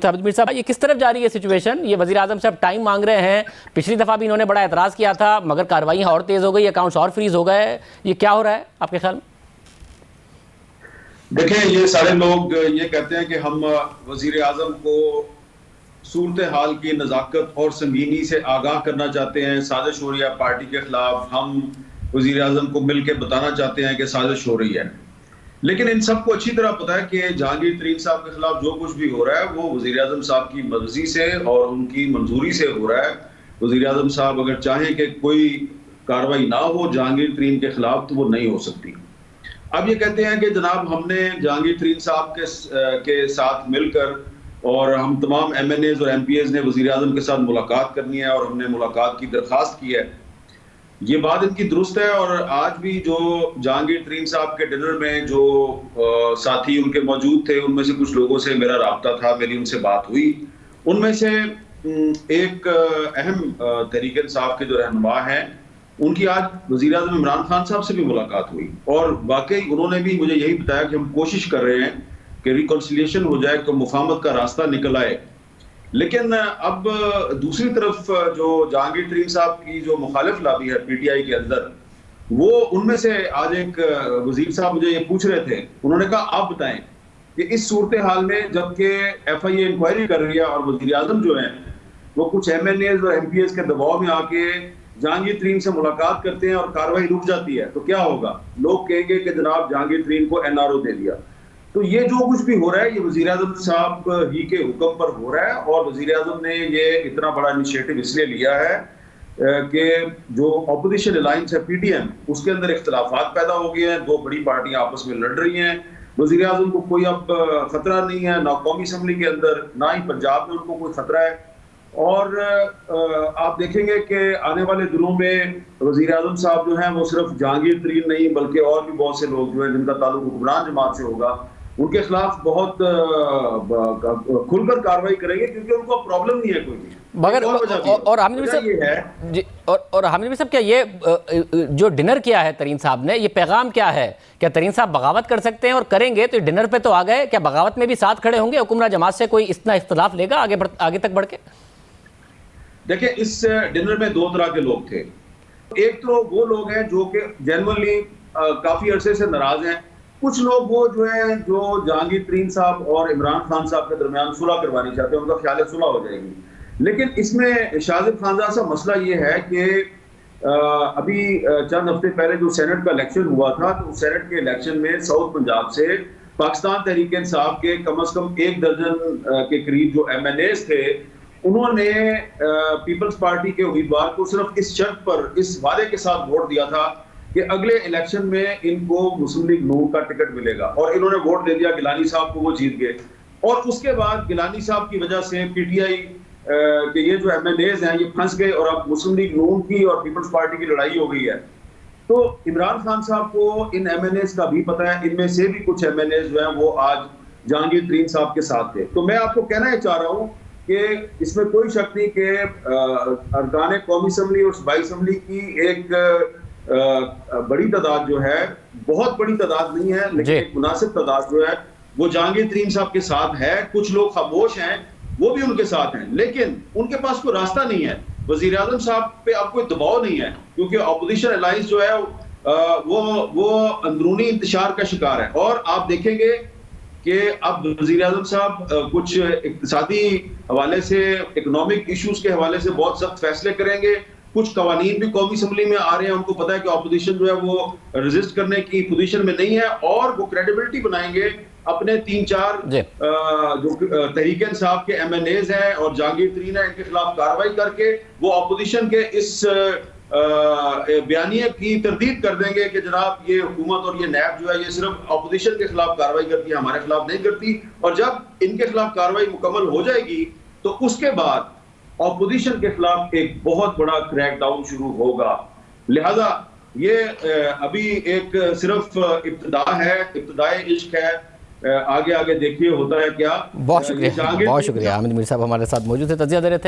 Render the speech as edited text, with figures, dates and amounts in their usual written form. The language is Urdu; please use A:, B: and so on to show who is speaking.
A: حامد میر صاحب، یہ کس طرف جا رہی ہے سچویشن؟ یہ وزیر اعظم صاحب ٹائم مانگ رہے ہیں، پچھلی دفعہ بھی انہوں نے بڑا اعتراض کیا تھا مگر کارروائیاں اور تیز ہو گئی، اکاؤنٹس اور فریز ہو گئے، یہ کیا ہو رہا ہے آپ کے خیال میں؟
B: دیکھیں، یہ سارے لوگ یہ کہتے ہیں کہ ہم وزیر اعظم کو صورتحال کی نزاکت اور سنگینی سے آگاہ کرنا چاہتے ہیں، سازش ہو رہی ہے پارٹی کے خلاف، ہم وزیر اعظم کو مل کے بتانا چاہتے ہیں کہ سازش ہو رہی ہے۔ لیکن ان سب کو اچھی طرح پتا ہے کہ جہانگیر ترین صاحب کے خلاف جو کچھ بھی ہو رہا ہے وہ وزیر اعظم صاحب کی مرضی سے اور ان کی منظوری سے ہو رہا ہے۔ وزیر اعظم صاحب اگر چاہیں کہ کوئی کارروائی نہ ہو جہانگیر ترین کے خلاف تو وہ نہیں ہو سکتی۔ اب یہ کہتے ہیں کہ جناب ہم نے جہانگیر ترین صاحب کے ساتھ مل کر اور ہم تمام ایم این ایز اور ایم پی ایز نے وزیر اعظم کے ساتھ ملاقات کرنی ہے اور ہم نے ملاقات کی درخواست کی ہے۔ یہ بات ان کی درست ہے، اور آج بھی جو جہانگیر ترین صاحب کے ڈنر میں جو ساتھی ان کے موجود تھے ان میں سے کچھ لوگوں سے میرا رابطہ تھا، میری ان سے بات ہوئی۔ ان میں سے ایک اہم تحریک انصاف کے جو رہنما ہیں ان کی آج وزیر اعظم عمران خان صاحب سے بھی ملاقات ہوئی، اور واقعی انہوں نے بھی مجھے یہی بتایا کہ ہم کوشش کر رہے ہیں کہ ریکنسیلیشن ہو جائے، کہ مفاہمت کا راستہ نکل آئے۔ لیکن اب دوسری طرف جو جہانگیر ترین صاحب کی جو مخالف لابی ہے پی ٹی آئی کے اندر، وہ ان میں سے آج ایک وزیر صاحب مجھے یہ پوچھ رہے تھے، انہوں نے کہا آپ بتائیں کہ اس صورتحال میں جبکہ ایف آئی اے انکوائری کر رہی ہے اور وزیر اعظم جو ہیں وہ کچھ ایم این ایز اور ایم پی ایز کے دباؤ میں آ کے جہانگیر ترین سے ملاقات کرتے ہیں اور کارروائی رک جاتی ہے، تو کیا ہوگا؟ لوگ کہیں گے کہ جناب جہانگیر ترین کو این آر او دے دیا۔ تو یہ جو کچھ بھی ہو رہا ہے یہ وزیر اعظم صاحب ہی کے حکم پر ہو رہا ہے، اور وزیر اعظم نے یہ اتنا بڑا انیشیٹو اس لیے لیا ہے کہ جو اپوزیشن الائنس ہے پی ٹی ایم، اس کے اندر اختلافات پیدا ہو گئے ہیں، دو بڑی پارٹیاں آپس میں لڑ رہی ہیں۔ وزیر اعظم کو کوئی اب خطرہ نہیں ہے، نہ قومی اسمبلی کے اندر نہ ہی پنجاب میں ان کو کوئی خطرہ ہے، اور آپ دیکھیں گے کہ آنے والے دنوں میں وزیر اعظم صاحب جو ہیں وہ صرف جہانگیر ترین نہیں بلکہ اور بھی بہت سے لوگ جو ہیں جن کا تعلق حکمران جماعت سے ہوگا ان کے خلاف بہت کھل کر کارروائی کریں گے، کیونکہ ان کو پرابلم نہیں ہے کوئی بھی۔
A: مگر اور حامد میر صاحب کیا یہ جو ڈنر کیا ہے ترین صاحب نے، یہ پیغام کیا ہے؟ کیا ترین صاحب بغاوت کر سکتے ہیں؟ اور کریں گے تو ڈنر پہ تو آ گئے، کیا بغاوت میں بھی ساتھ کھڑے ہوں گے؟ حکمراں جماعت سے کوئی اتنا اختلاف لے گا آگے تک بڑھ کے؟
B: دیکھیں، اس ڈنر میں دو طرح کے لوگ تھے۔ ایک تو وہ لوگ ہیں جو کہ جینوئنلی کافی عرصے سے ناراض ہیں، کچھ لوگ وہ جو ہیں جو جہانگیر ترین صاحب اور عمران خان صاحب کے درمیان صلح کروانی چاہتے ہیں، ان کا خیال ہے صلح ہو جائے گی۔ لیکن اس میں شاہزب خانزادہ صاحب مسئلہ یہ ہے کہ ابھی چند ہفتے پہلے جو سینٹ کا الیکشن ہوا تھا، تو سینٹ کے الیکشن میں ساؤتھ پنجاب سے پاکستان تحریک انصاف کے کم از کم 1 درجن کے قریب جو ایم این ایز تھے، انہوں نے پیپلز پارٹی کے امیدوار کو صرف اس شرط پر، اس وعدے کے ساتھ ووٹ دیا تھا کہ اگلے الیکشن میں ان کو مسلم لیگ نون کا ٹکٹ ملے گا، اور انہوں نے ووٹ دے دیا گیلانی صاحب کو، وہ جیت گئے۔ اور اس کے بعد گیلانی صاحب کی وجہ سے پی ٹی آئی کہ یہ جو ایم این ایز ہیں یہ پھنس گئے، اور اب مسلم لیگ نون کی اور پیپلز پارٹی کی لڑائی ہو گئی ہے۔ تو عمران خان صاحب کو ان ایم این ایز کا بھی پتہ ہے، ان میں سے بھی کچھ ایم این ایز جو ہیں وہ آج جہانگیر ترین صاحب کے ساتھ تھے۔ تو میں آپ کو کہنا یہ چاہ رہا ہوں کہ اس میں کوئی شک نہیں کہ ارکان قومی اسمبلی اور صوبائی اسمبلی کی ایک بڑی تعداد جو ہے، بہت بڑی تعداد نہیں ہے لیکن ایک مناسب تعداد جو ہے وہ جہانگیر ترین صاحب کے ساتھ ہے۔ کچھ لوگ خاموش ہیں، وہ بھی ان کے ساتھ ہیں، لیکن ان کے پاس کوئی راستہ نہیں ہے۔ وزیر اعظم صاحب پہ اب کوئی دباؤ نہیں ہے، کیونکہ اپوزیشن الائنس جو ہے وہ اندرونی انتشار کا شکار ہے۔ اور آپ دیکھیں گے کہ اب وزیر اعظم صاحب کچھ اقتصادی حوالے سے، اکنامک ایشوز کے حوالے سے بہت سخت فیصلے کریں گے۔ کچھ قوانین بھی قومی اسمبلی میں آ رہے ہیں، ان کو پتا ہے کہ اپوزیشن جو ہے وہ ریزسٹ کرنے کی پوزیشن میں نہیں ہے، اور وہ کریڈیبلٹی بنائیں گے اپنے 3-4 جو تحریک انصاف کے ایم این ایز ہیں اور جہانگیر ترین ہیں، ان کے خلاف کارروائی کر کے وہ اپوزیشن کے اس بیانیے کی تردید کر دیں گے کہ جناب یہ حکومت اور یہ نیب جو ہے یہ صرف اپوزیشن کے خلاف کارروائی کرتی ہے، ہمارے خلاف نہیں کرتی۔ اور جب ان کے خلاف کارروائی مکمل ہو جائے گی تو اس کے بعد اپوزیشن کے خلاف ایک بہت بڑا کریک ڈاؤن شروع ہوگا۔ لہذا یہ ابھی ایک صرف ابتدا ہے، ابتدائے عشق ہے، آگے دیکھیے ہوتا ہے کیا۔
A: بہت شکریہ حامد میر صاحب ہمارے ساتھ موجود تھے، تجزیہ دے رہے تھے۔